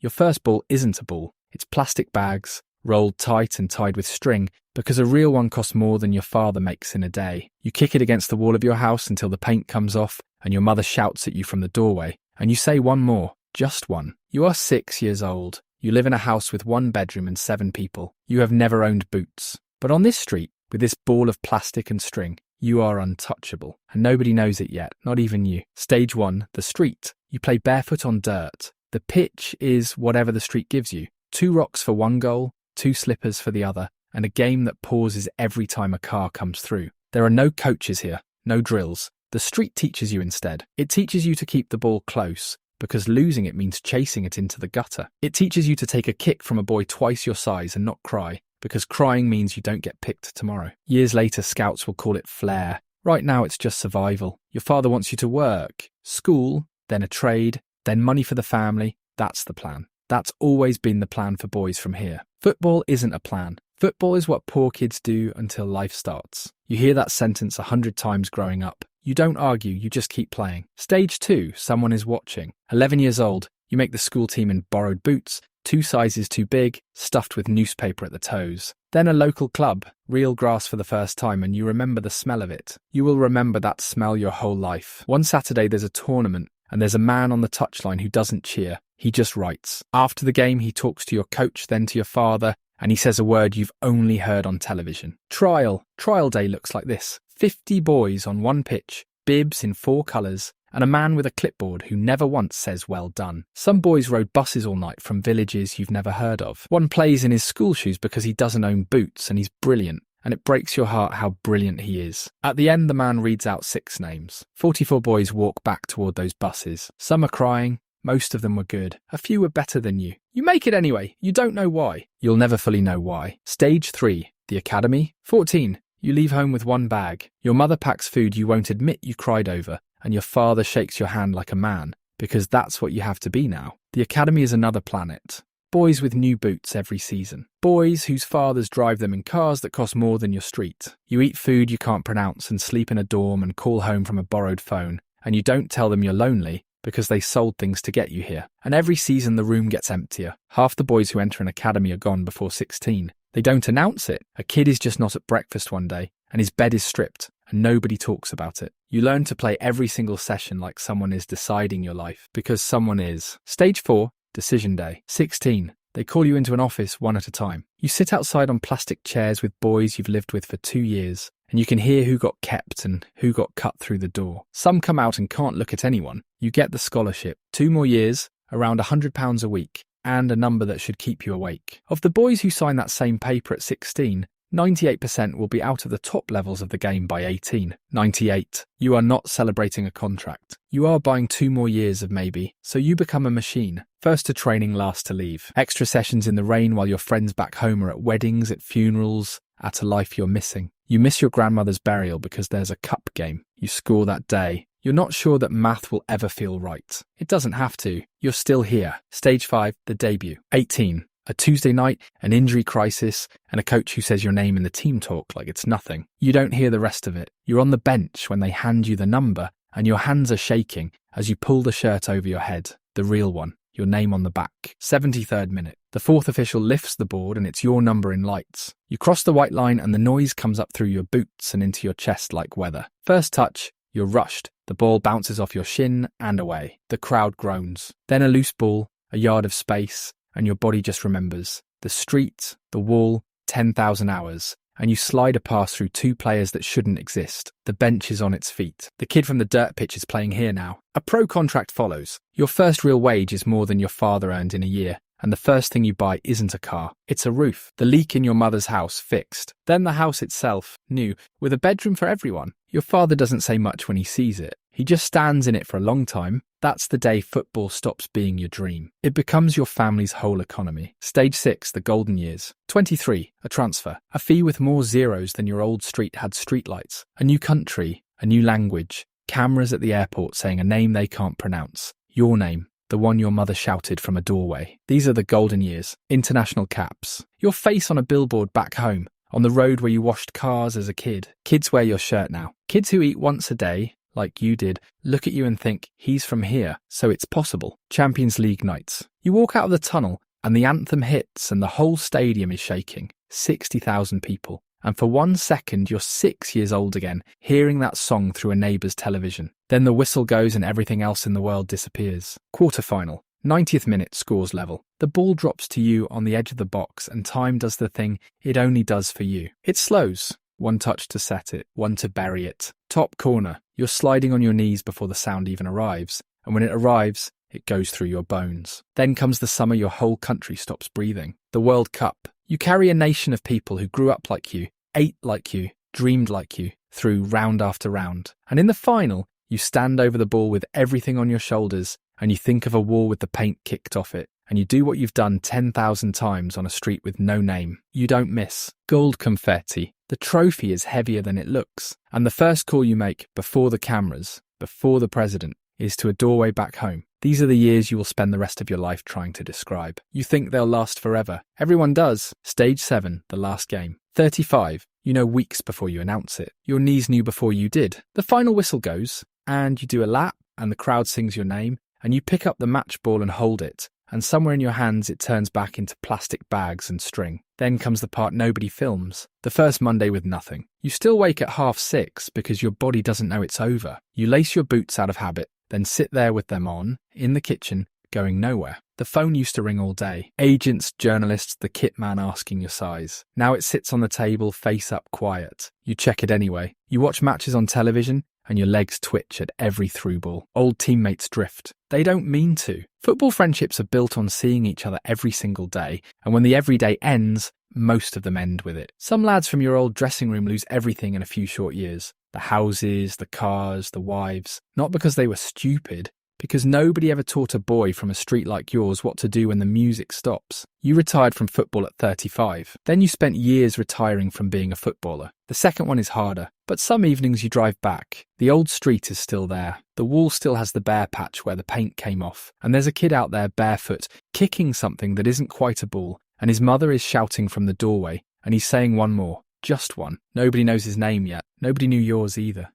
Your first ball isn't a ball. It's plastic bags, rolled tight and tied with string, because a real one costs more than your father makes in a day. You kick it against the wall of your house until the paint comes off and your mother shouts at you from the doorway, and you say one more, just one. You are 6 years old. You live in a house with 1 bedroom and 7 people. You have never owned boots. But on this street, with this ball of plastic and string, you are untouchable, and nobody knows it yet, not even you. Stage 1, the street. You play barefoot on dirt. The pitch is whatever the street gives you. 2 rocks for 1 goal, 2 slippers for the other, and a game that pauses every time a car comes through. There are no coaches here, no drills. The street teaches you instead. It teaches you to keep the ball close, because losing it means chasing it into the gutter. It teaches you to take a kick from a boy twice your size and not cry, because crying means you don't get picked tomorrow. Years later, scouts will call it flair. Right now, it's just survival. Your father wants you to work, school, then a trade, then money for the family. That's the plan. That's always been the plan for boys from here. Football isn't a plan. Football is what poor kids do until life starts. You hear that sentence 100 times growing up. You don't argue, you just keep playing. Stage 2, someone is watching. 11 years old, you make the school team in borrowed boots, 2 sizes too big, stuffed with newspaper at the toes. Then a local club, real grass for the first time, and you remember the smell of it. You will remember that smell your whole life. One Saturday there's a tournament, and there's a man on the touchline who doesn't cheer. He just writes. After the game, he talks to your coach, then to your father, and he says a word you've only heard on television. Trial. Trial day looks like this. 50 boys on 1 pitch, bibs in 4 colours, and a man with a clipboard who never once says well done. Some boys rode buses all night from villages you've never heard of. One plays in his school shoes because he doesn't own boots, and he's brilliant, and it breaks your heart how brilliant he is. At the end, the man reads out 6 names. 44 boys walk back toward those buses. Some are crying. Most of them were good. A few were better than you. You make it anyway. You don't know why. You'll never fully know why. Stage 3, the academy. 14. You leave home with 1 bag. Your mother packs food you won't admit you cried over, and your father shakes your hand like a man, because that's what you have to be now. The academy is another planet. Boys with new boots every season. Boys whose fathers drive them in cars that cost more than your street. You eat food you can't pronounce and sleep in a dorm and call home from a borrowed phone, and you don't tell them you're lonely, because they sold things to get you here. And every season the room gets emptier. Half the boys who enter an academy are gone before 16. They don't announce it. A kid is just not at breakfast one day, and his bed is stripped, and nobody talks about it. You learn to play every single session like someone is deciding your life, because someone is. Stage 4, decision day. 16. They call you into an office one at a time. You sit outside on plastic chairs with boys you've lived with for 2 years, and you can hear who got kept and who got cut through the door. Some come out and can't look at anyone. You get the scholarship. 2 more years, around £100 a week, and a number that should keep you awake. Of the boys who sign that same paper at 16, 98% will be out of the top levels of the game by 18. 98. You are not celebrating a contract. You are buying 2 more years of maybe, so you become a machine. First to training, last to leave. Extra sessions in the rain while your friends back home are at weddings, at funerals, at a life you're missing. You miss your grandmother's burial because there's a cup game. You score that day. You're not sure that math will ever feel right. It doesn't have to. You're still here. Stage 5, the debut. 18. A Tuesday night, an injury crisis, and a coach who says your name in the team talk like it's nothing. You don't hear the rest of it. You're on the bench when they hand you the number, and your hands are shaking as you pull the shirt over your head, the real one, your name on the back. 73rd minute. The 4th official lifts the board and it's your number in lights. You cross the white line and the noise comes up through your boots and into your chest like weather. First touch, you're rushed. The ball bounces off your shin and away. The crowd groans. Then a loose ball, a yard of space, and your body just remembers. The street, the wall, 10,000 hours. And you slide a pass through 2 players that shouldn't exist. The bench is on its feet. The kid from the dirt pitch is playing here now. A pro contract follows. Your first real wage is more than your father earned in a year. And the first thing you buy isn't a car. It's a roof. The leak in your mother's house fixed. Then the house itself, new, with a bedroom for everyone. Your father doesn't say much when he sees it. He just stands in it for a long time. That's the day football stops being your dream. It becomes your family's whole economy. Stage 6, the golden years. 23, a transfer. A fee with more zeros than your old street had streetlights. A new country, a new language. Cameras at the airport saying a name they can't pronounce. Your name. The one your mother shouted from a doorway. These are the golden years. International caps. Your face on a billboard back home. On the road where you washed cars as a kid. Kids wear your shirt now. Kids who eat once a day, like you did, look at you and think, he's from here, so it's possible. Champions League nights. You walk out of the tunnel and the anthem hits and the whole stadium is shaking. 60,000 people. And for 1 second, you're 6 years old again, hearing that song through a neighbour's television. Then the whistle goes and everything else in the world disappears. Quarter-final. 90th minute, scores level. The ball drops to you on the edge of the box and time does the thing it only does for you. It slows. 1 touch to set it, 1 to bury it. Top corner. You're sliding on your knees before the sound even arrives. And when it arrives, it goes through your bones. Then comes the summer your whole country stops breathing. The World Cup. You carry a nation of people who grew up like you, ate like you, dreamed like you, through round after round. And in the final, you stand over the ball with everything on your shoulders and you think of a wall with the paint kicked off it. And you do what you've done 10,000 times on a street with no name. You don't miss. Gold confetti. The trophy is heavier than it looks. And the first call you make before the cameras, before the president, is to a doorway back home. These are the years you will spend the rest of your life trying to describe. You think they'll last forever. Everyone does. Stage 7, the last game. 35. You know weeks before you announce it. Your knees knew before you did. The final whistle goes, and you do a lap, and the crowd sings your name, and you pick up the match ball and hold it, and somewhere in your hands it turns back into plastic bags and string. Then comes the part nobody films. The first Monday with nothing. You still wake at 6:30 because your body doesn't know it's over. You lace your boots out of habit, then sit there with them on, in the kitchen, going nowhere. The phone used to ring all day. Agents, journalists, the kit man asking your size. Now it sits on the table, face up, quiet. You check it anyway. You watch matches on television, and your legs twitch at every through ball. Old teammates drift. They don't mean to. Football friendships are built on seeing each other every single day, and when the everyday ends, most of them end with it. Some lads from your old dressing room lose everything in a few short years. The houses, the cars, the wives. Not because they were stupid, because nobody ever taught a boy from a street like yours what to do when the music stops. You retired from football at 35. Then you spent years retiring from being a footballer. The second one is harder, but some evenings you drive back. The old street is still there. The wall still has the bare patch where the paint came off. And there's a kid out there barefoot, kicking something that isn't quite a ball. And his mother is shouting from the doorway, and he's saying one more. Just one. Nobody knows his name yet. Nobody knew yours either.